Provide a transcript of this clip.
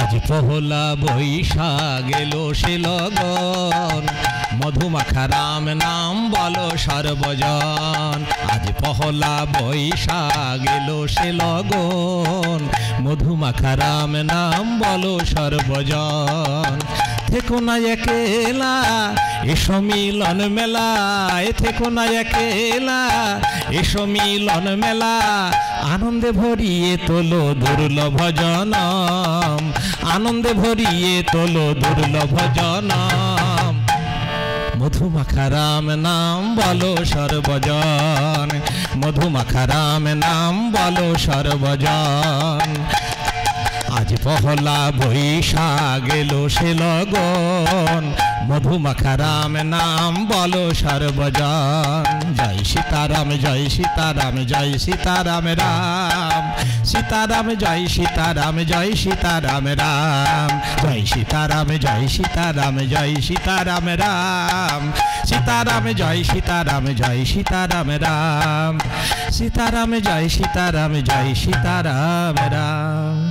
আজ পহলা বৈশাখ এলো সে লগন, মধুমাখা রাম নাম বলো সর্বজন। আজ পহলা বৈশাখ এলো সে লগন, মধুমাখা রাম নাম বলো সর্বজন। থেকো না একেলা এসো মিলন মেলায়, থেকো না একেলা এসো মিলন মেলা। আনন্দে ভরিয়ে তোলো দুর্লভ জনম, আনন্দে ভরিয়ে তোলো দুর্লভ জনম। মধুমাখা রাম নাম বলো সর্বজন, মধুমাখা রাম নাম বলো সর্বজন। আজ পহলা বৈশাখ এলো সে লগন, মধুমাখা রাম নাম বলো সর্বজন। জয় সীতারাম জয় সীতারাম জয় সীতারাম রাম, সীতারাম জয় সীতারাম জয় সীতারাম রাম। জয় সীতারাম জয় সীতারাম জয় সীতারাম রাম, সীতারাম জয় সীতারাম জয় সীতারাম রাম। সীতারাম জয় সীতারাম জয় সীতারাম রাম।